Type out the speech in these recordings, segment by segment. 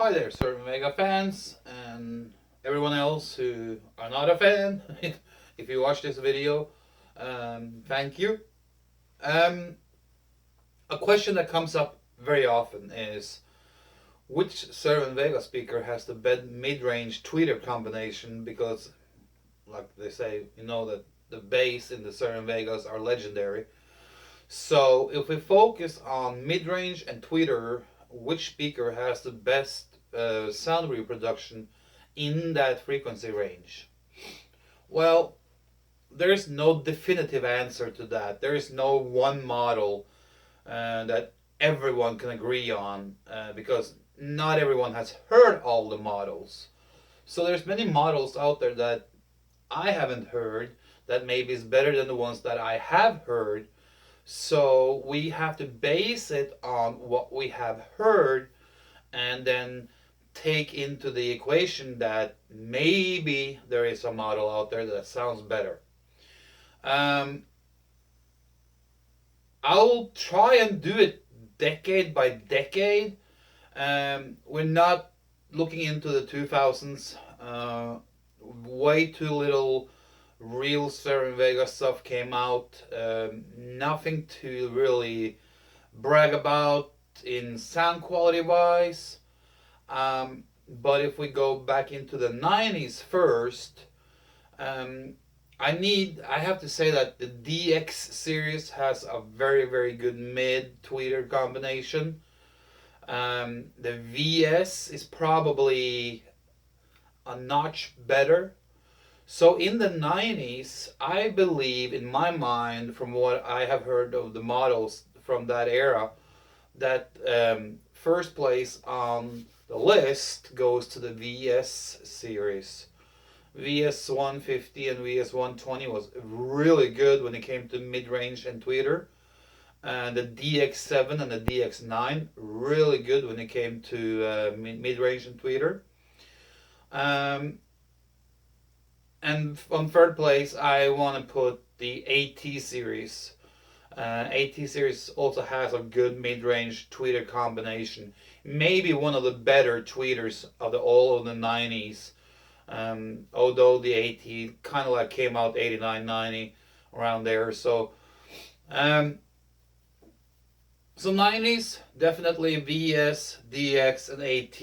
Hi there, Cerwin Vega fans and everyone else who are not a fan. If you watch this video, thank you. Um, a question that comes up very often is which Cerwin Vega speaker has the best mid-range tweeter combination? Because, like they say, that the bass in the Cerwin Vegas are legendary. So if we focus on mid-range and tweeter, which speaker has the best sound reproduction in that frequency range? Well, there is no definitive answer to that. There is no one model that everyone can agree on because not everyone has heard all the models. So there's many models out there that I haven't heard that maybe is better than the ones that I have heard. So we have to base it on what we have heard and then take into the equation that maybe there is a model out there that sounds better. Um, I'll try and do it decade by decade. We're not looking into the 2000s. Way too little real Cerwin Vega stuff came out. Nothing to really brag about in sound quality wise. But if we go back into the 90s first, um, I have to say that the DX series has a very, very good mid tweeter combination. The VS is probably a notch better. So in the 90s, I believe, in my mind, from what I have heard of the models from that era, that first place on the list goes to the VS series. VS 150 and VS 120 was really good when it came to mid-range and tweeter. And the DX7 and the DX9 really good when it came to mid-range and tweeter. And on third place, I want to put the AT series. AT series also has a good mid-range tweeter combination. Maybe one of the better tweeters of all of the 90s. Although the AT kind of like came out 89, 90 around there. So 90s, definitely VS, DX, and AT.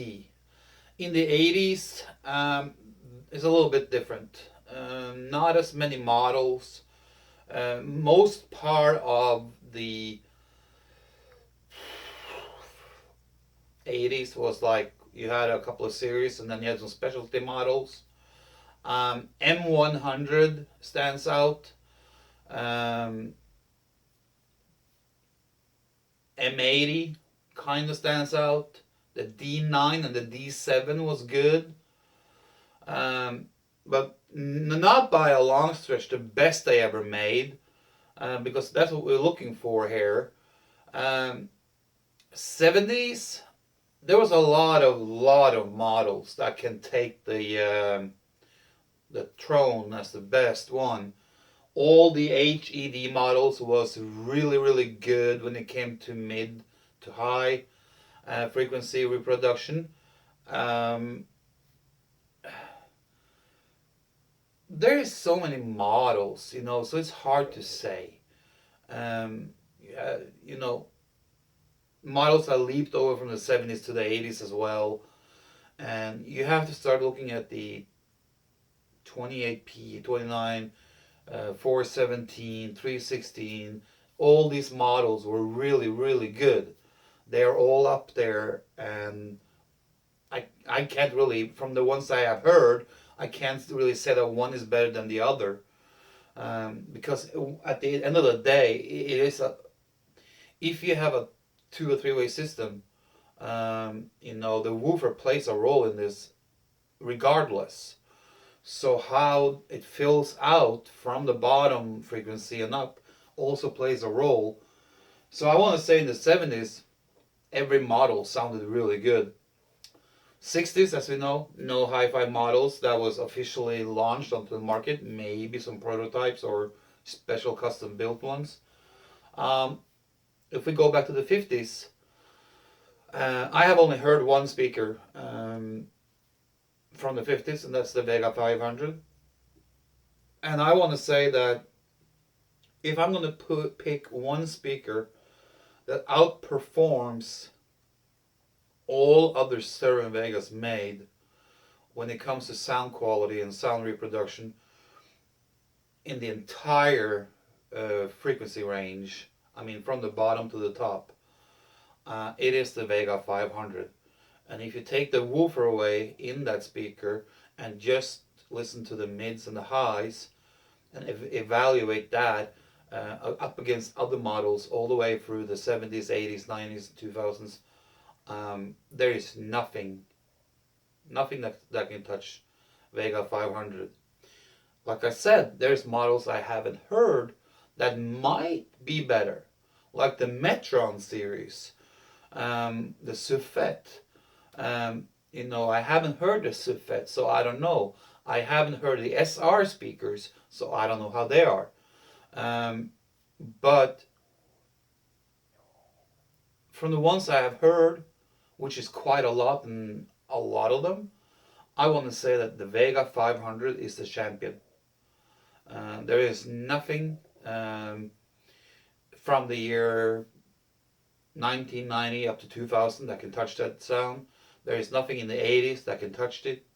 In the 80s, it's a little bit different. Not as many models. Most part of the 80s was like you had a couple of series and then you had some specialty models. M100 stands out. M80 kind of stands out. The D9 and the D7 was good. But not by a long stretch the best they ever made, because that's what we're looking for here. 70s, there was a lot of models that can take the throne as the best one. All the HED models was really good when it came to mid to high frequency reproduction. There is so many models, so it's hard to say. Yeah, models that leaped over from the 70s to the 80s as well. And you have to start looking at the 28p, 29, 417, 316. All these models were really good. They're all up there, and I can't really, from the ones I have heard, I can't really say that one is better than the other, because at the end of the day, it is if you have a 2 or 3-way system, the woofer plays a role in this regardless. So how it fills out from the bottom frequency and up also plays a role. So I want to say in the 70s, every model sounded really good. 60s, as we know, no hi-fi models that was officially launched onto the market. Maybe some prototypes or special custom built ones. If we go back to the 50s, I have only heard one speaker from the 50s, and that's the Vega 500. And I want to say that if I'm going to pick one speaker that outperforms all other Cerwin Vegas made when it comes to sound quality and sound reproduction in the entire frequency range, I mean from the bottom to the top, it is the Vega 500. And if you take the woofer away in that speaker and just listen to the mids and the highs and evaluate that up against other models all the way through the 70s, 80s, 90s, 2000s, there is nothing that can touch Vega 500. Like I said, there's models I haven't heard that might be better, like the Metron series, the Suffet. I haven't heard the Suffet, so I don't know. I haven't heard the SR speakers, so I don't know how they are. But from the ones I have heard, which is quite a lot, and a lot of them, I want to say that the Vega 500 is the champion. There is nothing from the year 1990 up to 2000 that can touch that sound. There is nothing in the 80s that can touch it.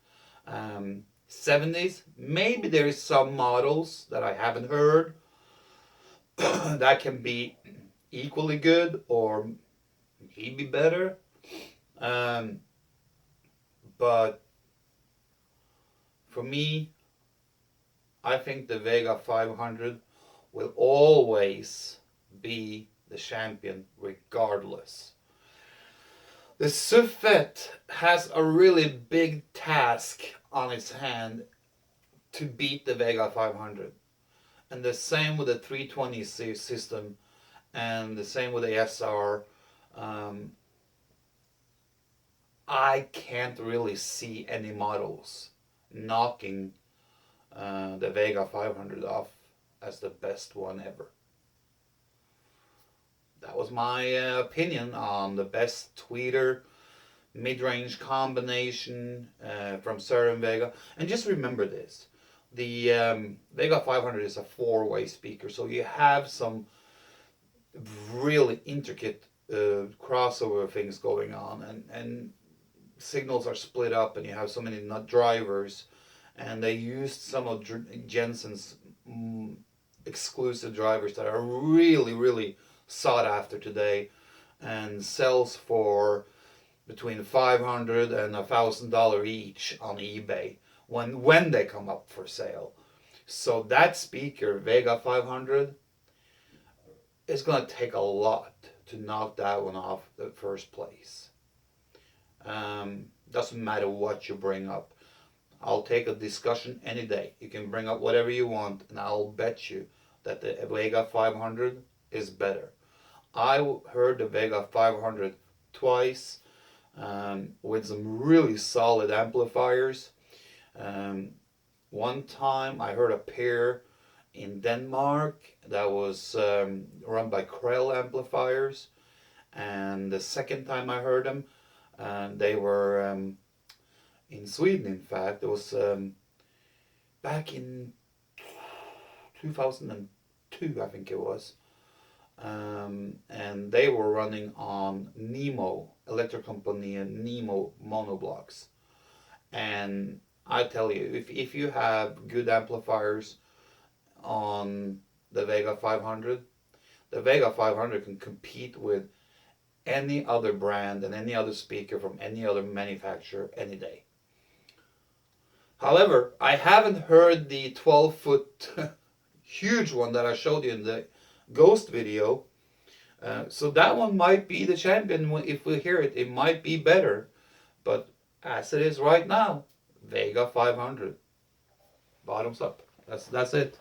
70s, maybe there is some models that I haven't heard that can be equally good or maybe better. But for me, I think the Vega 500 will always be the champion regardless. The Suffet has a really big task on its hand to beat the Vega 500. And the same with the 320 system and the same with the SR. I can't really see any models knocking the Vega 500 off as the best one ever. That was my opinion on the best tweeter mid-range combination from Cerwin Vega. And just remember this. The Vega 500 is a 4-way speaker, so you have some really intricate crossover things going on, and signals are split up, and you have so many drivers, and they used some of Jensen's exclusive drivers that are really, really sought after today and sells for between $500 and $1,000 each on eBay when they come up for sale. So that speaker, Vega 500, is going to take a lot to knock that one off the first place. Doesn't matter what you bring up. I'll take a discussion any day. You can bring up whatever you want, and I'll bet you that the Vega 500 is better. I heard the Vega 500 twice with some really solid amplifiers. One time I heard a pair in Denmark that was run by Krell amplifiers, and the second time I heard them, they were in Sweden. In fact, it was back in 2002, I think it was. And they were running on Nemo, Electric Company and Nemo monoblocks. And I tell you, if you have good amplifiers on the Vega 500, the Vega 500 can compete with any other brand and any other speaker from any other manufacturer any day. However, I haven't heard the 12-foot huge one that I showed you in the Ghost video. So that one might be the champion. If we hear it, it might be better. But as it is right now, Vega 500. Bottoms up. That's it.